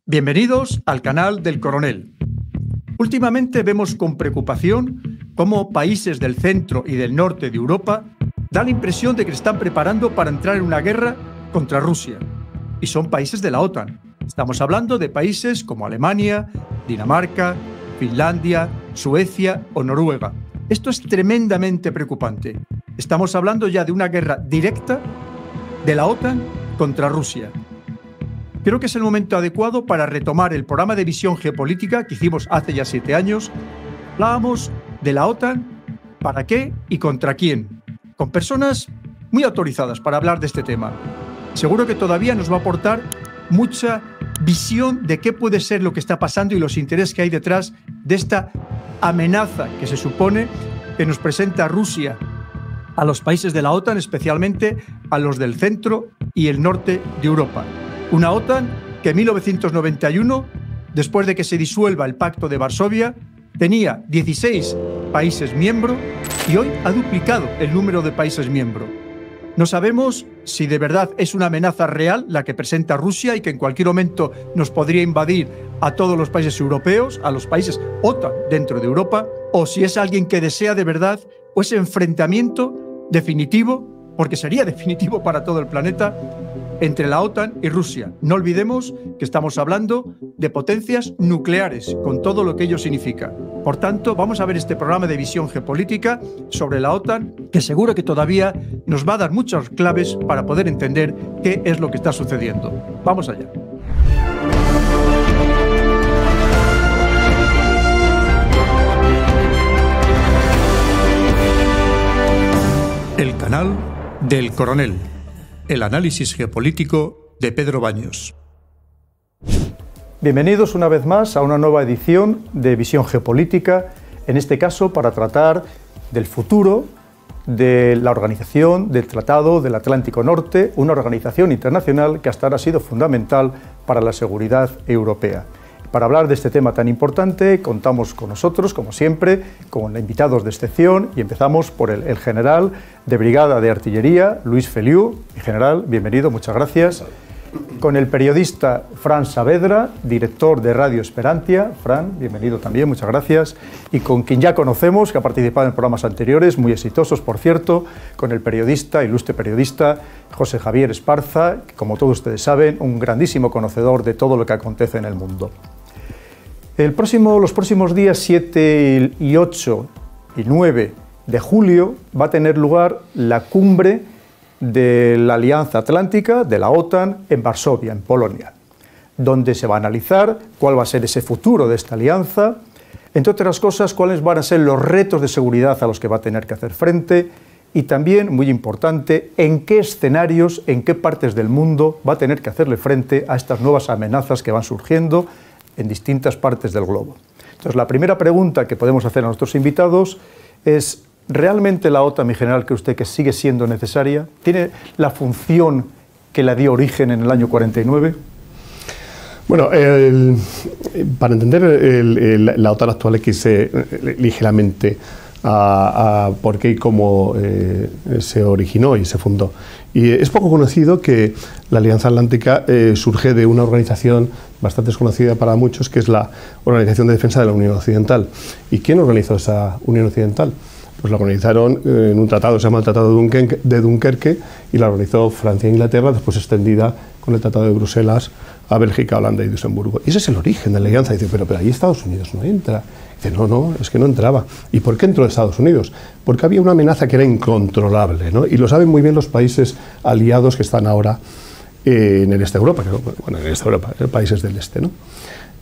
Bienvenidos al canal del Coronel. Últimamente vemos con preocupación cómo países del centro y del norte de Europa dan la impresión de que se están preparando para entrar en una guerra contra Rusia. Y son países de la OTAN. Estamos hablando de países como Alemania, Dinamarca, Finlandia, Suecia o Noruega. Esto es tremendamente preocupante. Estamos hablando ya de una guerra directa de la OTAN contra Rusia. Creo que es el momento adecuado para retomar el programa de visión geopolítica que hicimos hace ya 7 años. Hablábamos de la OTAN, para qué y contra quién, con personas muy autorizadas para hablar de este tema. Seguro que todavía nos va a aportar mucha visión de qué puede ser lo que está pasando y los intereses que hay detrás de esta amenaza que se supone que nos presenta Rusia a los países de la OTAN, especialmente a los del centro y el norte de Europa. Una OTAN que en 1991, después de que se disuelva el Pacto de Varsovia, tenía 16 países miembros y hoy ha duplicado el número de países miembros. No sabemos si de verdad es una amenaza real la que presenta Rusia y que en cualquier momento nos podría invadir a todos los países europeos, a los países OTAN dentro de Europa, o si es alguien que desea de verdad ese enfrentamiento definitivo, porque sería definitivo para todo el planeta, entre la OTAN y Rusia. No olvidemos que estamos hablando de potencias nucleares, con todo lo que ello significa. Por tanto, vamos a ver este programa de visión geopolítica sobre la OTAN, que seguro que todavía nos va a dar muchas claves para poder entender qué es lo que está sucediendo. Vamos allá. El canal del Coronel. El análisis geopolítico de Pedro Baños. Bienvenidos una vez más a una nueva edición de Visión Geopolítica, en este caso para tratar del futuro de la organización del Tratado del Atlántico Norte, una organización internacional que hasta ahora ha sido fundamental para la seguridad europea. Para hablar de este tema tan importante, contamos con nosotros, como siempre, con invitados de excepción, y empezamos por el general de Brigada de Artillería, Luis Feliu. General, bienvenido, muchas gracias. Con el periodista Fran Saavedra, director de Radio Esperantia. Fran, bienvenido también, muchas gracias. Y con quien ya conocemos, que ha participado en programas anteriores, muy exitosos, por cierto, con el periodista, ilustre periodista, José Javier Esparza, que, como todos ustedes saben, un grandísimo conocedor de todo lo que acontece en el mundo. Los próximos días 7 y 8 y 9 de julio va a tener lugar la cumbre de la Alianza Atlántica, de la OTAN, en Varsovia, en Polonia, donde se va a analizar cuál va a ser ese futuro de esta alianza, entre otras cosas, cuáles van a ser los retos de seguridad a los que va a tener que hacer frente y también, muy importante, en qué escenarios, en qué partes del mundo va a tener que hacerle frente a estas nuevas amenazas que van surgiendo en distintas partes del globo. Entonces, la primera pregunta que podemos hacer a nuestros invitados es: ¿realmente la OTAN, mi general, cree usted que sigue siendo necesaria? ¿Tiene la función que la dio origen en el año 49? Bueno, para entender la OTAN actual hay que irse ligeramente a por qué y cómo se originó y se fundó. Y es poco conocido que la Alianza Atlántica surge de una organización bastante desconocida para muchos, que es la Organización de Defensa de la Unión Occidental. ¿Y quién organizó esa Unión Occidental? Pues la organizaron en un tratado, se llama el Tratado de Dunkerque, y la organizó Francia e Inglaterra, después extendida con el Tratado de Bruselas a Bélgica, Holanda y Luxemburgo. Y ese es el origen de la alianza. Dice, pero ahí Estados Unidos no entra. Dice, no, es que no entraba. ¿Y por qué entró Estados Unidos? Porque había una amenaza que era incontrolable, ¿no? Y lo saben muy bien los países aliados que están ahora en el este de Europa, bueno, en el este de Europa, países del este, ¿no?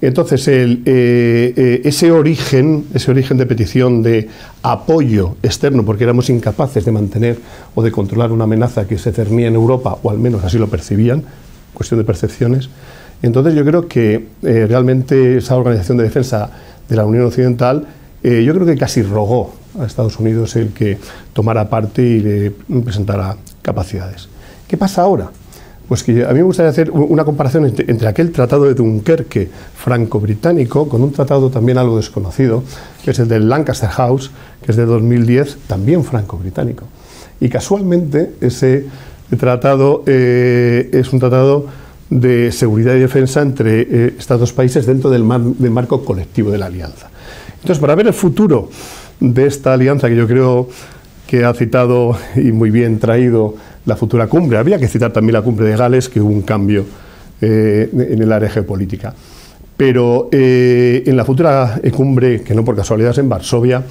Entonces, ese origen de petición de apoyo externo, porque éramos incapaces de mantener o de controlar una amenaza que se cernía en Europa, o al menos así lo percibían, cuestión de percepciones. Entonces, yo creo que realmente esa Organización de Defensa de la Unión Occidental, yo creo que casi rogó a Estados Unidos el que tomara parte y le presentara capacidades. ¿Qué pasa ahora? Pues que a mí me gustaría hacer una comparación entre aquel tratado de Dunkerque franco-británico con un tratado también algo desconocido, que es el del Lancaster House, que es de 2010, también franco-británico. Y casualmente ese tratado es un tratado de seguridad y defensa entre estos dos países dentro del marco colectivo de la alianza. Entonces, para ver el futuro de esta alianza, que yo creo que ha citado y muy bien traído la futura cumbre, habría que citar también la cumbre de Gales, que hubo un cambio en el área geopolítica. Pero en la futura cumbre, que no por casualidad es en Varsovia,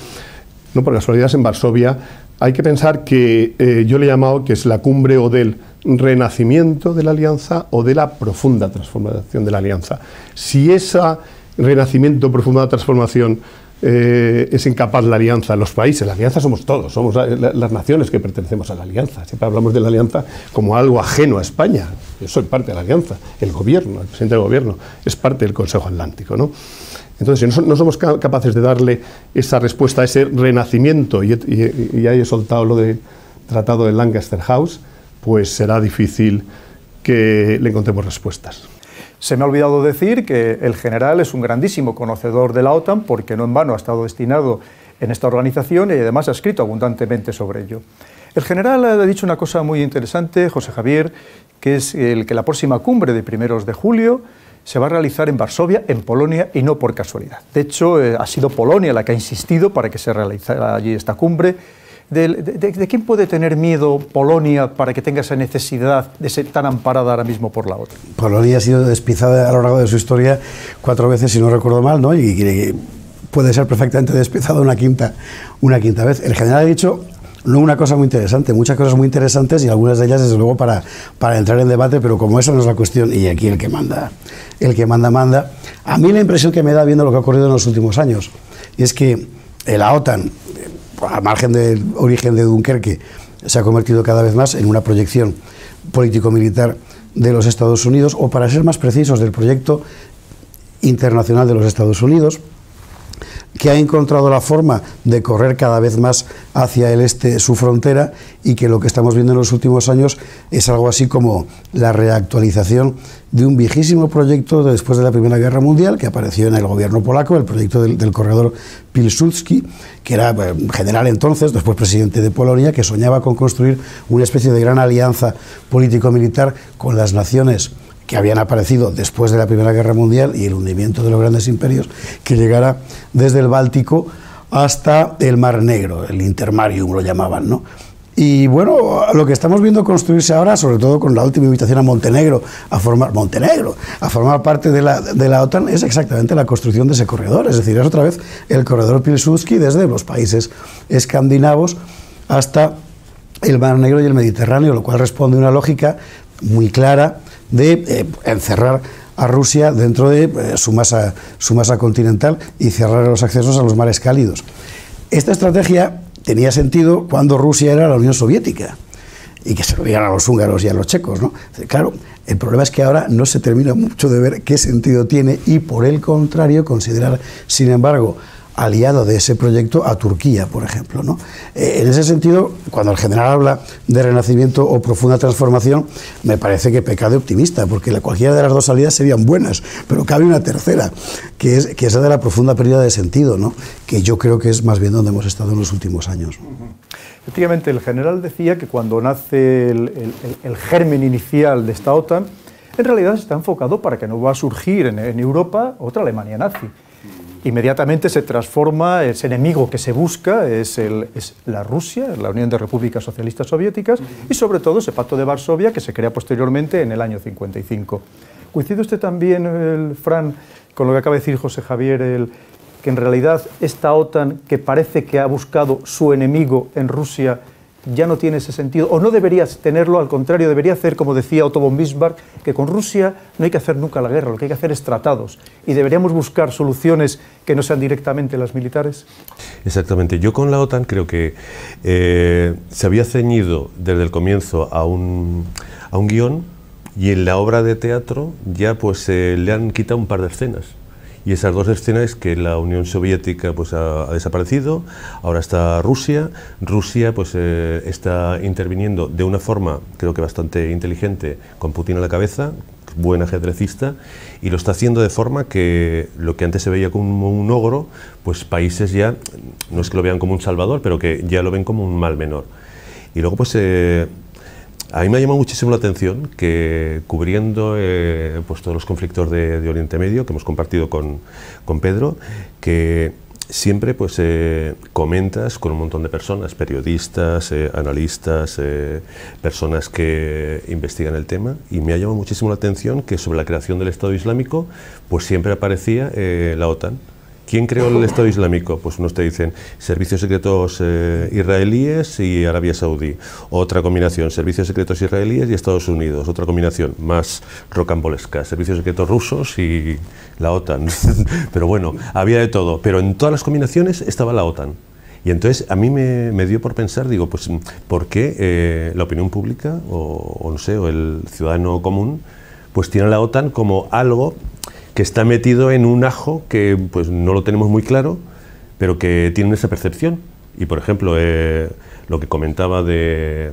hay que pensar que yo le he llamado que es la cumbre o del renacimiento de la alianza o de la profunda transformación de la alianza. Si ese renacimiento, profunda transformación es incapaz la alianza, los países, la alianza somos todos, somos las naciones que pertenecemos a la alianza. Siempre hablamos de la alianza como algo ajeno a España. Yo soy parte de la alianza, el gobierno, el presidente del gobierno es parte del Consejo Atlántico, ¿no? Entonces, si no somos capaces de darle esa respuesta a ese renacimiento, y ahí he soltado lo del Tratado de Lancaster House, pues será difícil que le encontremos respuestas. Se me ha olvidado decir que el general es un grandísimo conocedor de la OTAN, porque no en vano ha estado destinado en esta organización y además ha escrito abundantemente sobre ello. El general ha dicho una cosa muy interesante, José Javier, que es que la próxima cumbre de 1 de julio se va a realizar en Varsovia, en Polonia, y no por casualidad. De hecho, ha sido Polonia la que ha insistido para que se realizara allí esta cumbre. ¿De quién puede tener miedo Polonia para que tenga esa necesidad de ser tan amparada ahora mismo por la OTAN? Polonia ha sido despiezada a lo largo de su historia 4 veces, si no recuerdo mal, ¿no? Y puede ser perfectamente despiezada una quinta vez. El general ha dicho una cosa muy interesante, muchas cosas muy interesantes, y algunas de ellas, desde luego, para entrar en debate, pero como esa no es la cuestión, y aquí el que manda, manda. A mí la impresión que me da, viendo lo que ha ocurrido en los últimos años, es que la OTAN, al margen del origen de Dunkerque, se ha convertido cada vez más en una proyección político-militar de los Estados Unidos, o para ser más precisos, del proyecto internacional de los Estados Unidos, que ha encontrado la forma de correr cada vez más hacia el este su frontera, y que lo que estamos viendo en los últimos años es algo así como la reactualización de un viejísimo proyecto de después de la Primera Guerra Mundial, que apareció en el gobierno polaco, el proyecto del corredor Pilsudski, que era general entonces, después presidente de Polonia, que soñaba con construir una especie de gran alianza político-militar con las naciones que habían aparecido después de la Primera Guerra Mundial y el hundimiento de los grandes imperios, que llegara desde el Báltico hasta el Mar Negro, el Intermarium lo llamaban, ¿no? Y bueno, lo que estamos viendo construirse ahora, sobre todo con la última invitación a Montenegro a formar parte de la OTAN, es exactamente la construcción de ese corredor. Es decir, es otra vez el corredor Pilsudski desde los países escandinavos hasta el Mar Negro y el Mediterráneo, lo cual responde a una lógica muy clara de encerrar a Rusia dentro de su masa continental y cerrar los accesos a los mares cálidos. Esta estrategia tenía sentido cuando Rusia era la Unión Soviética y que se lo dieran a los húngaros y a los checos, ¿no? Claro, el problema es que ahora no se termina mucho de ver qué sentido tiene, y por el contrario considerar, sin embargo, aliado de ese proyecto a Turquía, por ejemplo, ¿no? En ese sentido, cuando el general habla de renacimiento o profunda transformación, me parece que peca de optimista, porque cualquiera de las dos salidas serían buenas, pero cabe una tercera, que es esa de la profunda pérdida de sentido, ¿no? Que yo creo que es más bien donde hemos estado en los últimos años. Efectivamente, el general decía que cuando nace el germen inicial de esta OTAN, en realidad está enfocado para que no va a surgir en Europa otra Alemania nazi. Inmediatamente se transforma, ese enemigo que se busca es la Rusia, la Unión de Repúblicas Socialistas Soviéticas, y sobre todo ese Pacto de Varsovia, que se crea posteriormente en el año 55. ¿Coincide usted también, Fran, con lo que acaba de decir José Javier, que en realidad esta OTAN, que parece que ha buscado su enemigo en Rusia, ya no tiene ese sentido, o no debería tenerlo? Al contrario, debería hacer, como decía Otto von Bismarck, que con Rusia no hay que hacer nunca la guerra, lo que hay que hacer es tratados, y deberíamos buscar soluciones que no sean directamente las militares. Exactamente. Yo con la OTAN creo que se había ceñido desde el comienzo a un guión, y en la obra de teatro ya pues le han quitado un par de escenas. Y esas dos escenas, que la Unión Soviética pues ha desaparecido, ahora está Rusia. Rusia pues está interviniendo de una forma, creo que bastante inteligente, con Putin a la cabeza, buen ajedrecista, y lo está haciendo de forma que lo que antes se veía como un ogro, pues países ya, no es que lo vean como un salvador, pero que ya lo ven como un mal menor. Y luego pues A mí me ha llamado muchísimo la atención que cubriendo pues todos los conflictos de Oriente Medio que hemos compartido con Pedro, que siempre pues comentas con un montón de personas, periodistas, analistas, personas que investigan el tema, y me ha llamado muchísimo la atención que sobre la creación del Estado Islámico pues siempre aparecía la OTAN. ¿Quién creó el Estado Islámico? Pues unos te dicen servicios secretos israelíes y Arabia Saudí. Otra combinación, servicios secretos israelíes y Estados Unidos. Otra combinación, más rocambolesca, servicios secretos rusos y la OTAN. Pero bueno, había de todo. Pero en todas las combinaciones estaba la OTAN. Y entonces a mí me dio por pensar, digo, pues ¿por qué la opinión pública o no sé, o el ciudadano común pues tiene a la OTAN como algo que está metido en un ajo que pues no lo tenemos muy claro, pero que tiene esa percepción? Y por ejemplo, lo que comentaba de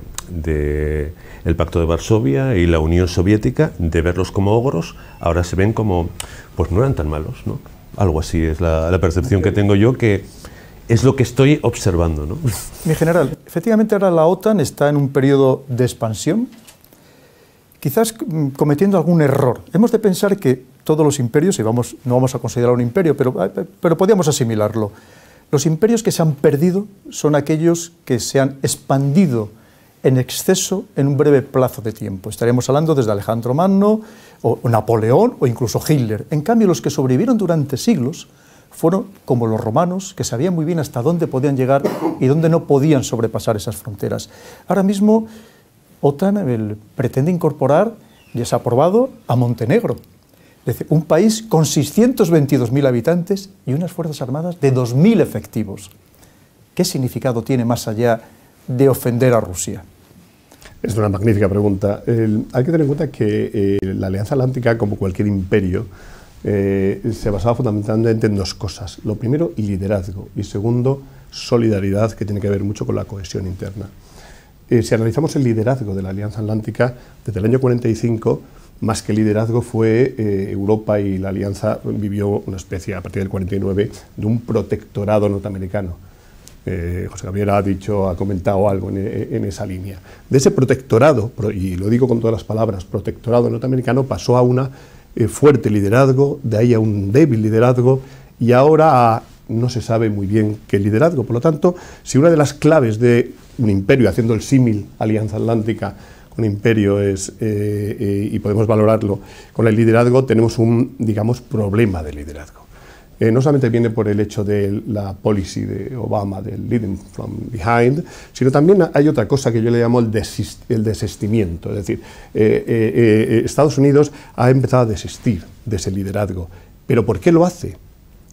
el Pacto de Varsovia y la Unión Soviética, de verlos como ogros, ahora se ven como, pues no eran tan malos, ¿no? Algo así es la percepción que tengo yo, que es lo que estoy observando, ¿no? Mi general, efectivamente ahora la OTAN está en un periodo de expansión, quizás cometiendo algún error. Hemos de pensar que todos los imperios, y no vamos a considerar un imperio, pero podríamos asimilarlo. Los imperios que se han perdido son aquellos que se han expandido en exceso en un breve plazo de tiempo. Estaríamos hablando desde Alejandro Magno, o Napoleón, o incluso Hitler. En cambio, los que sobrevivieron durante siglos fueron como los romanos, que sabían muy bien hasta dónde podían llegar y dónde no podían sobrepasar esas fronteras. Ahora mismo, OTAN pretende incorporar, ya se ha aprobado, a Montenegro. Es decir, un país con 622.000 habitantes y unas Fuerzas Armadas de 2.000 efectivos. ¿Qué significado tiene más allá de ofender a Rusia? Es una magnífica pregunta. Hay que tener en cuenta que la Alianza Atlántica, como cualquier imperio, se basaba fundamentalmente en dos cosas. Lo primero, liderazgo, y segundo, solidaridad, que tiene que ver mucho con la cohesión interna. Si analizamos el liderazgo de la Alianza Atlántica, desde el año 45, más que liderazgo fue Europa, y la Alianza vivió una especie, a partir del 49, de un protectorado norteamericano. José Gabriel ha comentado algo en esa línea. De ese protectorado, y lo digo con todas las palabras, protectorado norteamericano, pasó a un fuerte liderazgo, de ahí a un débil liderazgo, y ahora no se sabe muy bien qué liderazgo. Por lo tanto, si una de las claves de un imperio, haciendo el símil Alianza Atlántica, un imperio y podemos valorarlo con el liderazgo, tenemos un, digamos, problema de liderazgo. No solamente viene por el hecho de la policy de Obama, del leading from behind, sino también hay otra cosa que yo le llamo el desistimiento. Es decir, Estados Unidos ha empezado a desistir de ese liderazgo. ¿Pero por qué lo hace?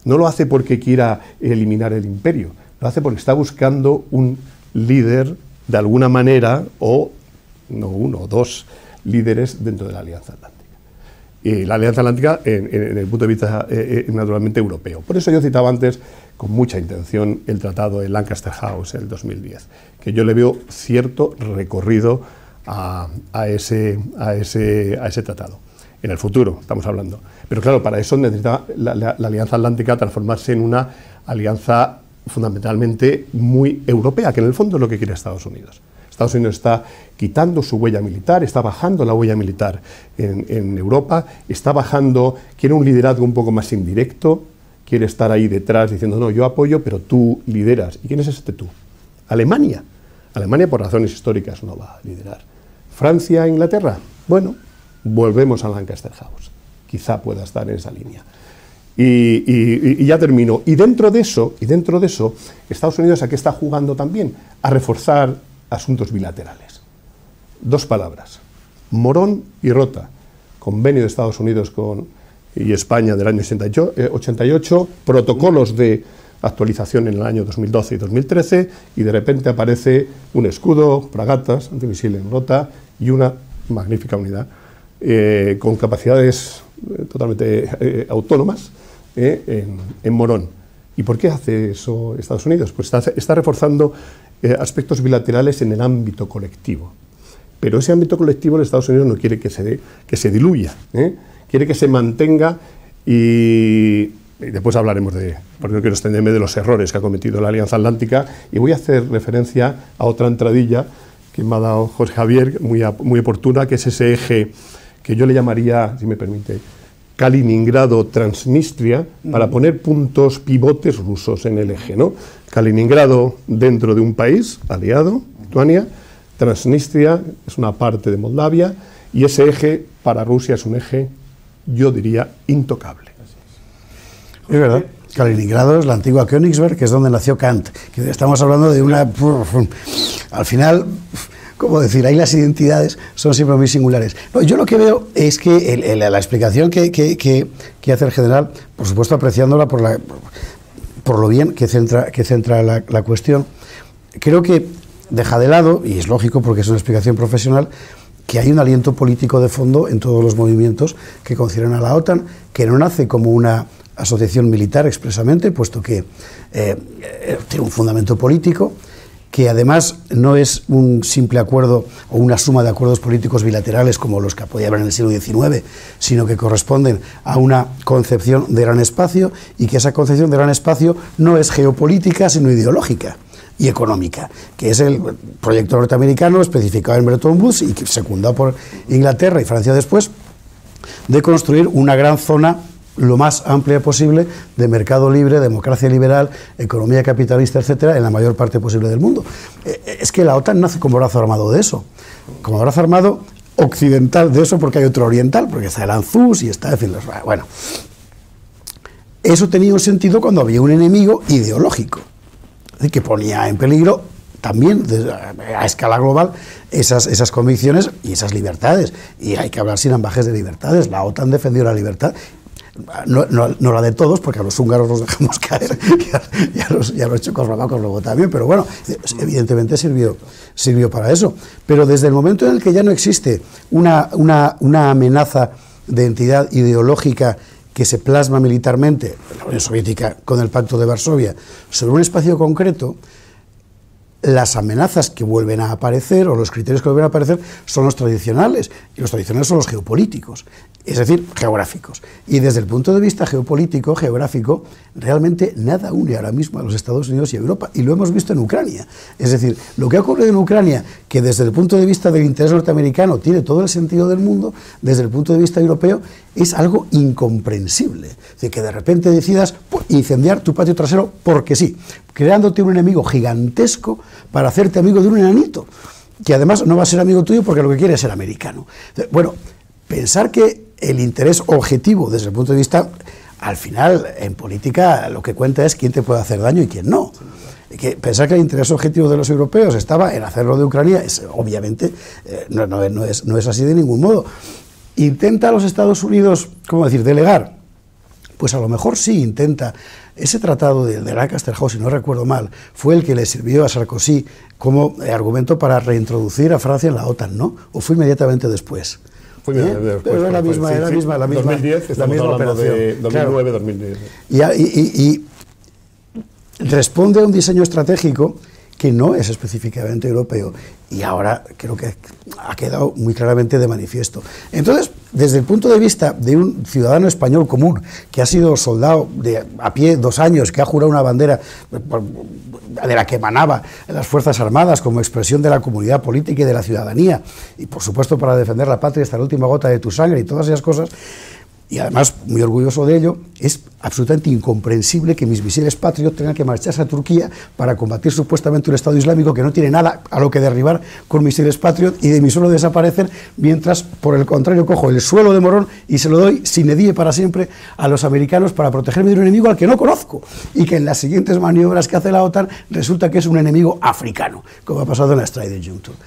No lo hace porque quiera eliminar el imperio, lo hace porque está buscando un líder de alguna manera, o no uno o dos líderes dentro de la Alianza Atlántica. Y la Alianza Atlántica en el punto de vista naturalmente europeo. Por eso yo citaba antes con mucha intención el tratado de Lancaster House el 2010, que yo le veo cierto recorrido a ese tratado. En el futuro estamos hablando. Pero claro, para eso necesita la Alianza Atlántica transformarse en una alianza fundamentalmente muy europea, que en el fondo es lo que quiere Estados Unidos. Estados Unidos está quitando su huella militar, está bajando la huella militar en Europa, está bajando, quiere un liderazgo un poco más indirecto, quiere estar ahí detrás diciendo, no, yo apoyo, pero tú lideras. ¿Y quién es este tú? Alemania. Alemania, por razones históricas, no va a liderar. Francia, Inglaterra, bueno, volvemos a Lancaster House. Quizá pueda estar en esa línea. Y ya termino. Y dentro de eso, Estados Unidos, ¿a qué está jugando también? A reforzar asuntos bilaterales. Dos palabras: Morón y Rota. Convenio de Estados Unidos y España del año 88, protocolos de actualización en el año 2012 y 2013, y de repente aparece un escudo, fragatas, antimisiles en Rota, y una magnífica unidad con capacidades totalmente autónomas en Morón. ¿Y por qué hace eso Estados Unidos? Pues está reforzando aspectos bilaterales en el ámbito colectivo. Pero ese ámbito colectivo, Estados Unidos no quiere que se diluya, quiere que se mantenga, y después hablaremos porque no quiero extenderme, de los errores que ha cometido la Alianza Atlántica, y voy a hacer referencia a otra entradilla que me ha dado José Javier, muy oportuna, que es ese eje que yo le llamaría, si me permite, Kaliningrado-Transnistria, para poner puntos pivotes rusos en el eje, ¿no? Kaliningrado dentro de un país aliado, Lituania, Transnistria es una parte de Moldavia, y ese eje para Rusia es un eje, yo diría, intocable. Es verdad. Kaliningrado es la antigua Königsberg, que es donde nació Kant. Que estamos hablando de una... Al final, ¿cómo decir? Ahí las identidades son siempre muy singulares. No, yo lo que veo es que la explicación que hace el general, por supuesto apreciándola por lo bien que centra la cuestión, creo que deja de lado, y es lógico porque es una explicación profesional, que hay un aliento político de fondo en todos los movimientos que concierne a la OTAN, que no nace como una asociación militar expresamente, puesto que tiene un fundamento político, que además no es un simple acuerdo o una suma de acuerdos políticos bilaterales como los que podía haber en el siglo XIX, sino que corresponden a una concepción de gran espacio, y que esa concepción de gran espacio no es geopolítica, sino ideológica y económica, que es el proyecto norteamericano especificado en Bretton Woods y secundado por Inglaterra y Francia después, de construir una gran zona lo más amplia posible de mercado libre, democracia liberal, economía capitalista, etcétera, en la mayor parte posible del mundo. Es que la OTAN nace como brazo armado de eso, como brazo armado occidental de eso, porque hay otro oriental, porque está el ANZUS y está, en fin, bueno. Eso tenía un sentido cuando había un enemigo ideológico, es decir, que ponía en peligro también a escala global esas convicciones y esas libertades. Y hay que hablar sin ambajes de libertades. La OTAN defendió la libertad. No la de todos, porque a los húngaros los dejamos caer, y a los checoslovacos luego también, pero bueno, evidentemente sirvió para eso. Pero desde el momento en el que ya no existe una amenaza de entidad ideológica que se plasma militarmente, la Unión Soviética con el Pacto de Varsovia, sobre un espacio concreto, las amenazas que vuelven a aparecer, o los criterios que vuelven a aparecer, son los tradicionales, y los tradicionales son los geopolíticos, es decir, geográficos. Y desde el punto de vista geopolítico, geográfico, realmente nada une ahora mismo a los Estados Unidos y a Europa, y lo hemos visto en Ucrania. Es decir, lo que ha ocurrido en Ucrania, que desde el punto de vista del interés norteamericano tiene todo el sentido del mundo, desde el punto de vista europeo es algo incomprensible. Es decir, que de repente decidas incendiar tu patio trasero porque sí, creándote un enemigo gigantesco para hacerte amigo de un enanito, que además no va a ser amigo tuyo porque lo que quiere es ser americano. Bueno, pensar que el interés objetivo desde el punto de vista, al final en política lo que cuenta es quién te puede hacer daño y quién no. Que pensar que el interés objetivo de los europeos estaba en hacerlo de Ucrania, obviamente no es así de ningún modo. ¿Intenta los Estados Unidos, cómo decir, delegar? Pues a lo mejor sí intenta. Ese tratado de Lancaster House, si no recuerdo mal, fue el que le sirvió a Sarkozy como argumento para reintroducir a Francia en la OTAN, ¿no? ¿O fue inmediatamente después? Pero era la misma 2010, estamos hablando de 2009, claro. 2010. Y responde a un diseño estratégico que no es específicamente europeo, y ahora creo que ha quedado muy claramente de manifiesto. Entonces, desde el punto de vista de un ciudadano español común que ha sido soldado a pie 2 años, que ha jurado una bandera de la que emanaba las Fuerzas Armadas como expresión de la comunidad política y de la ciudadanía, y por supuesto para defender la patria hasta la última gota de tu sangre y todas esas cosas, y además muy orgulloso de ello, es absolutamente incomprensible que mis misiles Patriot tengan que marcharse a Turquía para combatir supuestamente un Estado Islámico que no tiene nada a lo que derribar con misiles Patriot, y de mi suelo desaparecer, mientras por el contrario cojo el suelo de Morón y se lo doy sin edie para siempre a los americanos para protegerme de un enemigo al que no conozco, y que en las siguientes maniobras que hace la OTAN resulta que es un enemigo africano, como ha pasado en la Trident Juncture.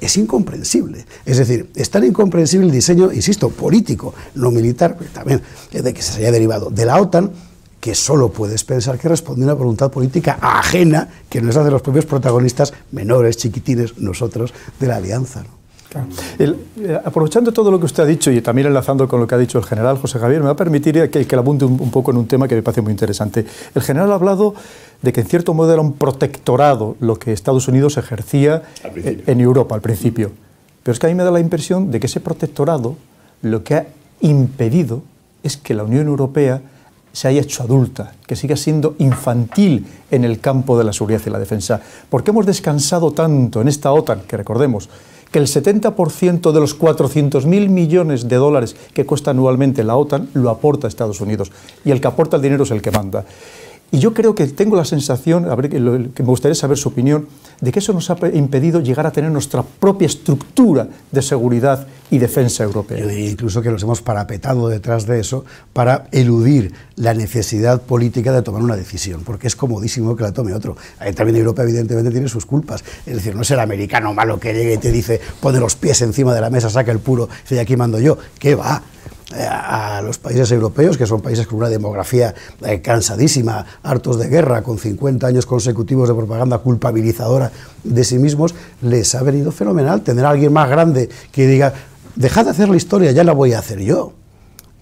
Es incomprensible. Es decir, es tan incomprensible el diseño, insisto, político, no militar, pero también de que se haya derivado de la OTAN, que solo puedes pensar que responde a una voluntad política ajena, que no es la de los propios protagonistas menores, chiquitines, nosotros, de la alianza, ¿no? Claro. Aprovechando todo lo que usted ha dicho y también enlazando con lo que ha dicho el general José Javier, me va a permitir que le apunte un poco en un tema que me parece muy interesante. El general ha hablado de que en cierto modo era un protectorado lo que Estados Unidos ejercía en Europa al principio. Pero es que a mí me da la impresión de que ese protectorado lo que ha impedido es que la Unión Europea se haya hecho adulta, que siga siendo infantil en el campo de la seguridad y la defensa. ¿Por qué hemos descansado tanto en esta OTAN? Que recordemos que el 70% de los 400.000 millones de dólares que cuesta anualmente la OTAN lo aporta Estados Unidos, y el que aporta el dinero es el que manda. Y yo creo que tengo la sensación, que me gustaría saber su opinión, de que eso nos ha impedido llegar a tener nuestra propia estructura de seguridad y defensa europea. Yo diría incluso que nos hemos parapetado detrás de eso para eludir la necesidad política de tomar una decisión, porque es comodísimo que la tome otro. También Europa evidentemente tiene sus culpas, es decir, no es el americano malo que llega y te dice, pone los pies encima de la mesa, saca el puro, y aquí mando yo. ¿Qué va? A los países europeos, que son países con una demografía cansadísima, hartos de guerra, con 50 años consecutivos de propaganda culpabilizadora de sí mismos, les ha venido fenomenal tener a alguien más grande que diga, dejad de hacer la historia, ya la voy a hacer yo.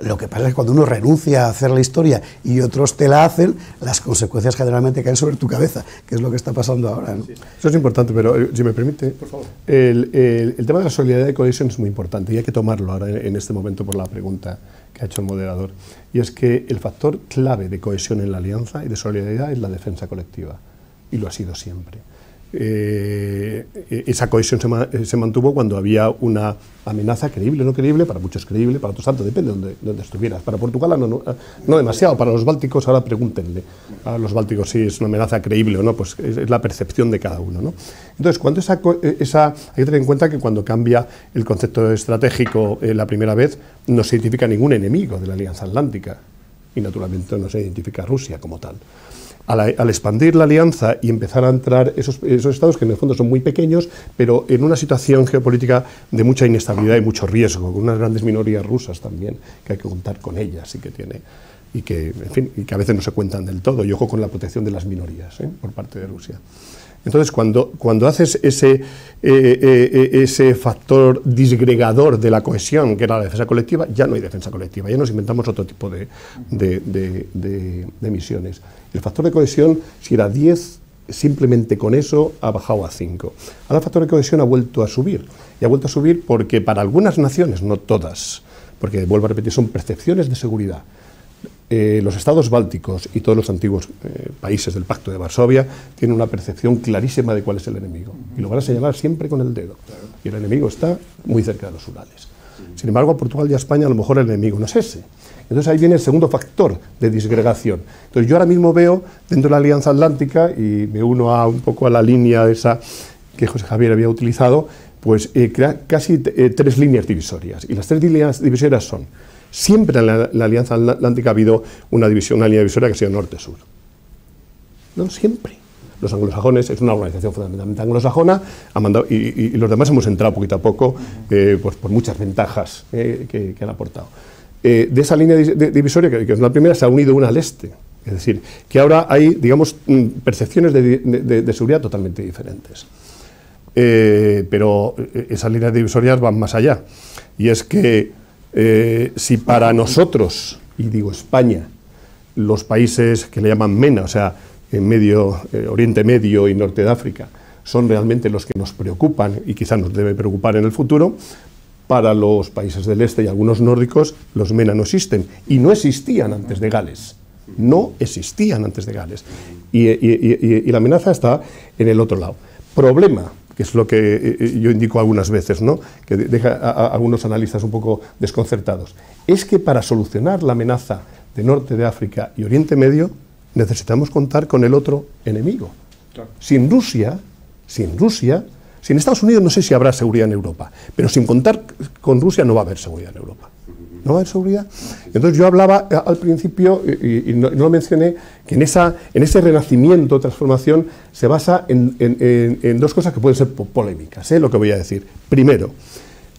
Lo que pasa es que cuando uno renuncia a hacer la historia y otros te la hacen, las consecuencias generalmente caen sobre tu cabeza, que es lo que está pasando ahora, ¿no? Eso es importante, pero si me permite, por favor. El tema de la solidaridad y cohesión es muy importante y hay que tomarlo ahora en este momento por la pregunta que ha hecho el moderador. Y es que el factor clave de cohesión en la alianza y de solidaridad es la defensa colectiva, y lo ha sido siempre. Esa cohesión se mantuvo cuando había una amenaza creíble, no creíble, para muchos creíble, para otros tanto, depende de donde estuvieras. Para Portugal no demasiado, para los bálticos ahora pregúntenle a los bálticos si es una amenaza creíble o no, pues es la percepción de cada uno, ¿no? Entonces, cuando hay que tener en cuenta que cuando cambia el concepto estratégico la primera vez, no se identifica ningún enemigo de la Alianza Atlántica y naturalmente no se identifica a Rusia como tal. Al expandir la alianza y empezar a entrar esos estados que en el fondo son muy pequeños, pero en una situación geopolítica de mucha inestabilidad y mucho riesgo, con unas grandes minorías rusas también, que hay que contar con ellas y que en fin, y que a veces no se cuentan del todo, y ojo con la protección de las minorías por parte de Rusia. Entonces, cuando haces ese factor disgregador de la cohesión, que era la defensa colectiva, ya no hay defensa colectiva, ya nos inventamos otro tipo de misiones. El factor de cohesión, si era 10, simplemente con eso ha bajado a 5. Ahora el factor de cohesión ha vuelto a subir, y ha vuelto a subir porque para algunas naciones, no todas, porque vuelvo a repetir, son percepciones de seguridad. Los estados bálticos y todos los antiguos países del Pacto de Varsovia tienen una percepción clarísima de cuál es el enemigo, y lo van a señalar siempre con el dedo, y el enemigo está muy cerca de los Urales. Sin embargo, a Portugal y a España a lo mejor el enemigo no es ese. Entonces ahí viene el segundo factor de disgregación. Entonces yo ahora mismo veo dentro de la Alianza Atlántica, y me uno un poco a la línea esa que José Javier había utilizado, pues casi 3 líneas divisorias, y las 3 líneas divisorias son: siempre en la Alianza Atlántica ha habido una línea divisoria que ha sido norte-sur. No, siempre. Los anglosajones, es una organización fundamentalmente anglosajona, y los demás hemos entrado poquito a poco, pues por muchas ventajas que han aportado. De esa línea divisoria, que es la primera, se ha unido una al este. Es decir, que ahora hay, digamos, percepciones de seguridad totalmente diferentes. Pero esas líneas divisorias van más allá. Y es que si para nosotros, y digo España, los países que le llaman MENA, o sea, en Oriente Medio y Norte de África, son realmente los que nos preocupan y quizás nos debe preocupar en el futuro, para los países del este y algunos nórdicos, los MENA no existen, y no existían antes de Gales. No existían antes de Gales. Y la amenaza está en el otro lado. Problema, que es lo que yo indico algunas veces, ¿no?, que deja a algunos analistas un poco desconcertados, es que para solucionar la amenaza de Norte de África y Oriente Medio necesitamos contar con el otro enemigo. Claro. Sin Rusia, sin Estados Unidos no sé si habrá seguridad en Europa, pero sin contar con Rusia no va a haber seguridad en Europa. ¿No va a haber seguridad? Entonces yo hablaba al principio, y no lo mencioné, que en ese renacimiento, transformación, se basa en 2 cosas que pueden ser polémicas, lo que voy a decir. Primero,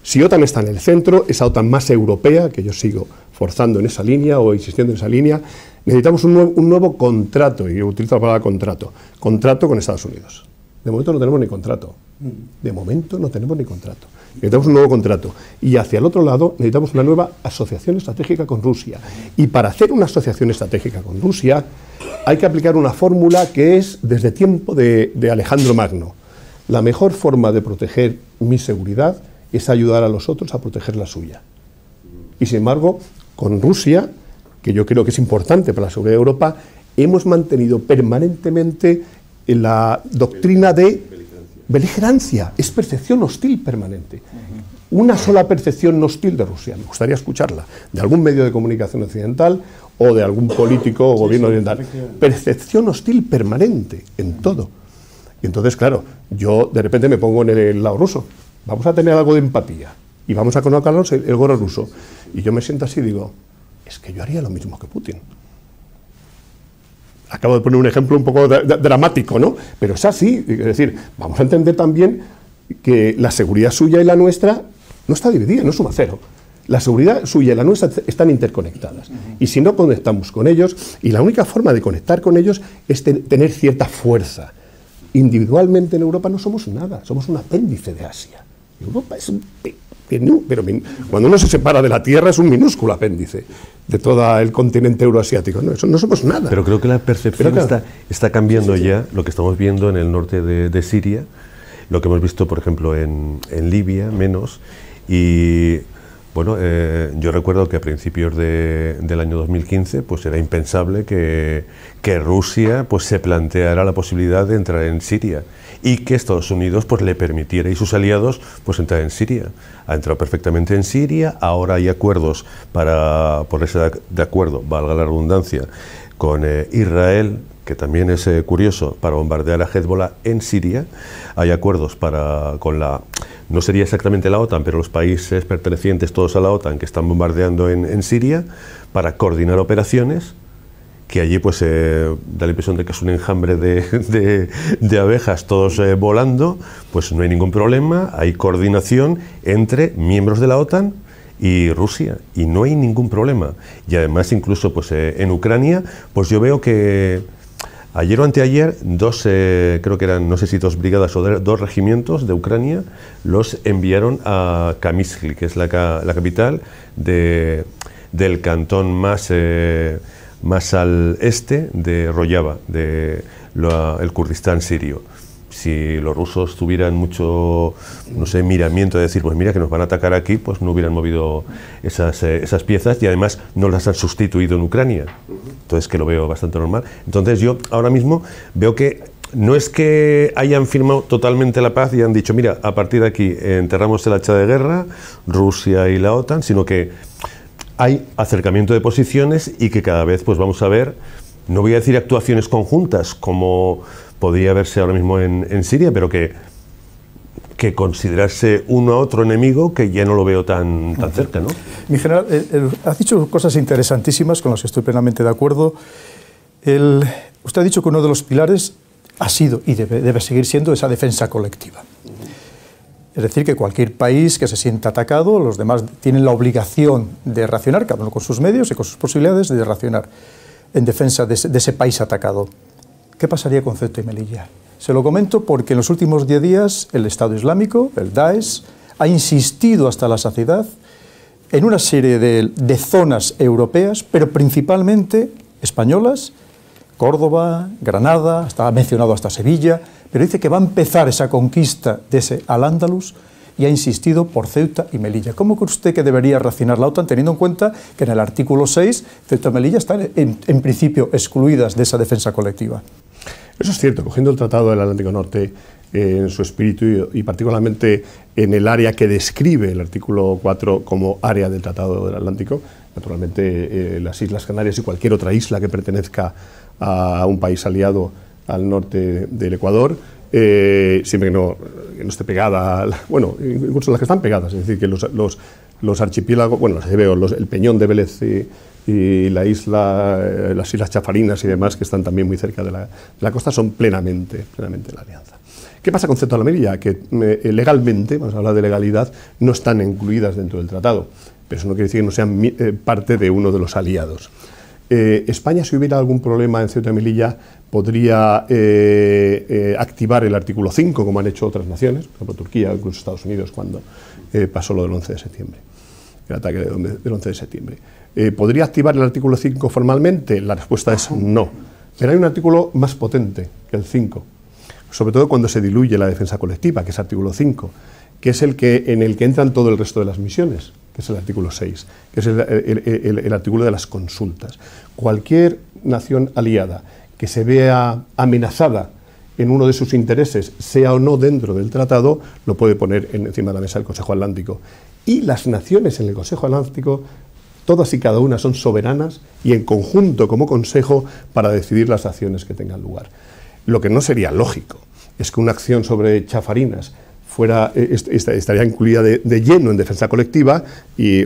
si OTAN está en el centro, esa OTAN más europea, que yo sigo forzando en esa línea o insistiendo en esa línea, necesitamos un nuevo contrato, y yo utilizo la palabra contrato con Estados Unidos. De momento no tenemos ni contrato. Necesitamos un nuevo contrato. Y hacia el otro lado necesitamos una nueva asociación estratégica con Rusia. Y para hacer una asociación estratégica con Rusia hay que aplicar una fórmula que es desde tiempo de Alejandro Magno. La mejor forma de proteger mi seguridad es ayudar a los otros a proteger la suya. Y sin embargo, con Rusia que yo creo que es importante para la seguridad de Europa, hemos mantenido permanentemente la doctrina de beligerancia, es percepción hostil permanente. Una sola percepción hostil de Rusia, me gustaría escucharla, de algún medio de comunicación occidental o de algún político o gobierno oriental. Percepción hostil permanente en todo. Y entonces, claro, yo de repente me pongo en el lado ruso. Vamos a tener algo de empatía y vamos a colocarnos el gorro ruso. Y yo me siento así y digo, es que yo haría lo mismo que Putin. Acabo de poner un ejemplo un poco dramático, ¿no? Pero es así. Es decir, vamos a entender también que la seguridad suya y la nuestra no está dividida, no es suma cero. La seguridad suya y la nuestra están interconectadas. Y si no conectamos con ellos, y la única forma de conectar con ellos es tener cierta fuerza. Individualmente en Europa no somos nada, somos un apéndice de Asia. Europa es un pero cuando uno se separa de la Tierra es un minúsculo apéndice de todo el continente euroasiático. No, eso no somos nada. Pero creo que la percepción está cambiando ya, lo que estamos viendo en el norte de Siria, lo que hemos visto, por ejemplo, en Libia, menos. Y bueno, yo recuerdo que a principios del año 2015 pues era impensable que Rusia pues se planteara la posibilidad de entrar en Siria y que Estados Unidos pues le permitiera y sus aliados pues entrar en Siria. Ha entrado perfectamente en Siria, ahora hay acuerdos para ponerse de acuerdo, valga la redundancia, con Israel, que también es curioso, para bombardear a Hezbollah en Siria. Hay acuerdos con la... No sería exactamente la OTAN, pero los países pertenecientes todos a la OTAN que están bombardeando en Siria para coordinar operaciones, que allí pues da la impresión de que es un enjambre de abejas todos volando, pues no hay ningún problema, hay coordinación entre miembros de la OTAN y Rusia, y no hay ningún problema. Y además incluso pues en Ucrania, pues yo veo que ayer o anteayer, creo que eran, no sé si 2 brigadas o 2 regimientos de Ucrania, los enviaron a Kamysk, que es la capital del cantón más al este de Rojava, el Kurdistán sirio. Si los rusos tuvieran mucho, no sé, miramiento de decir, pues mira que nos van a atacar aquí, pues no hubieran movido esas piezas y además no las han sustituido en Ucrania. Entonces, que lo veo bastante normal. Entonces yo ahora mismo veo que no es que hayan firmado totalmente la paz y han dicho, mira, a partir de aquí enterramos el hacha de guerra, Rusia y la OTAN, sino que hay acercamiento de posiciones y que cada vez pues vamos a ver, no voy a decir actuaciones conjuntas como podría verse ahora mismo en Siria, pero que considerarse uno a otro enemigo, que ya no lo veo tan cerca, ¿no? Mi general, has dicho cosas interesantísimas con las que estoy plenamente de acuerdo. Usted ha dicho que uno de los pilares ha sido y debe seguir siendo esa defensa colectiva. Es decir, que cualquier país que se sienta atacado, los demás tienen la obligación de reaccionar, cada uno con sus medios y con sus posibilidades de reaccionar en defensa de ese país atacado. ¿Qué pasaría con Ceuta y Melilla? Se lo comento porque en los últimos 10 días el Estado Islámico, el Daesh, ha insistido hasta la saciedad en una serie de zonas europeas, pero principalmente españolas, Córdoba, Granada, ha mencionado hasta Sevilla, pero dice que va a empezar esa conquista de ese Al-Ándalus y ha insistido por Ceuta y Melilla. ¿Cómo cree usted que debería reaccionar la OTAN, teniendo en cuenta que en el artículo 6 Ceuta y Melilla están en principio excluidas de esa defensa colectiva? Eso es cierto, cogiendo el Tratado del Atlántico Norte en su espíritu y particularmente en el área que describe el artículo 4 como área del Tratado del Atlántico, naturalmente las Islas Canarias y cualquier otra isla que pertenezca a un país aliado al norte del Ecuador, siempre que no esté pegada, bueno, incluso las que están pegadas, es decir, que los archipiélagos, bueno, el Peñón de Vélez y las Islas Chafarinas y demás, que están también muy cerca de la costa, son plenamente la alianza. ¿Qué pasa con Ceuta y Melilla? Que legalmente, vamos a hablar de legalidad, no están incluidas dentro del tratado, pero eso no quiere decir que no sean parte de uno de los aliados. España, si hubiera algún problema en Ceuta y Melilla, podría activar el artículo 5, como han hecho otras naciones, por ejemplo Turquía, incluso Estados Unidos, cuando pasó lo del 11 de septiembre, el ataque del 11 de septiembre. ¿Podría activar el artículo 5 formalmente? La respuesta es no. Pero hay un artículo más potente que el 5, sobre todo cuando se diluye la defensa colectiva, que es el artículo 5, que es en el que entran todo el resto de las misiones. que es el artículo 6, que es el artículo de las consultas. Cualquier nación aliada que se vea amenazada en uno de sus intereses, sea o no dentro del tratado, lo puede poner encima de la mesa del Consejo Atlántico. Y las naciones en el Consejo Atlántico, todas y cada una son soberanas y en conjunto como Consejo para decidir las acciones que tengan lugar. Lo que no sería lógico es que una acción sobre Chafarinas estaría incluida de lleno en defensa colectiva